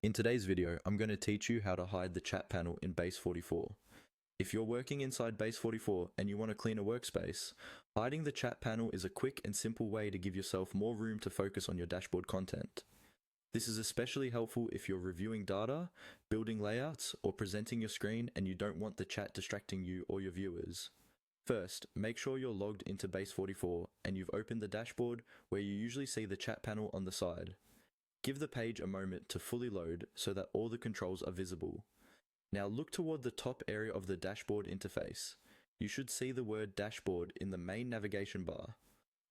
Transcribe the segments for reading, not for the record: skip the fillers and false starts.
In today's video, I'm going to teach you how to hide the chat panel in Base44. If you're working inside Base44 and you want to clean a workspace, hiding the chat panel is a quick and simple way to give yourself more room to focus on your dashboard content. This is especially helpful if you're reviewing data, building layouts, or presenting your screen and you don't want the chat distracting you or your viewers. First, make sure you're logged into Base44 and you've opened the dashboard where you usually see the chat panel on the side. Give the page a moment to fully load so that all the controls are visible. Now look toward the top area of the dashboard interface. You should see the word dashboard in the main navigation bar.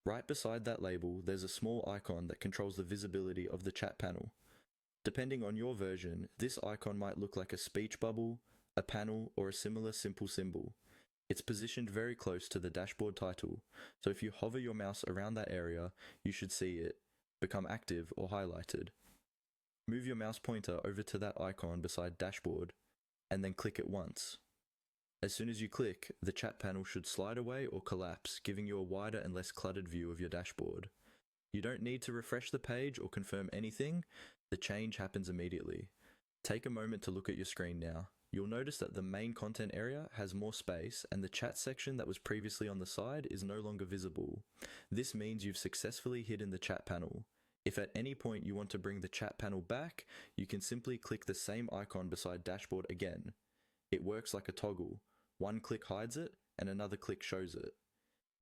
Right beside that label, there's a small icon that controls the visibility of the chat panel. Depending on your version, this icon might look like a speech bubble, a panel, or a similar simple symbol. It's positioned very close to the dashboard title, so if you hover your mouse around that area, you should see it become active or highlighted. Move your mouse pointer over to that icon beside dashboard and then click it once. As soon as you click, the chat panel should slide away or collapse, giving you a wider and less cluttered view of your dashboard. You don't need to refresh the page or confirm anything, the change happens immediately. Take a moment to look at your screen now. You'll notice that the main content area has more space and the chat section that was previously on the side is no longer visible. This means you've successfully hidden the chat panel. If at any point you want to bring the chat panel back, you can simply click the same icon beside dashboard again. It works like a toggle. One click hides it and another click shows it.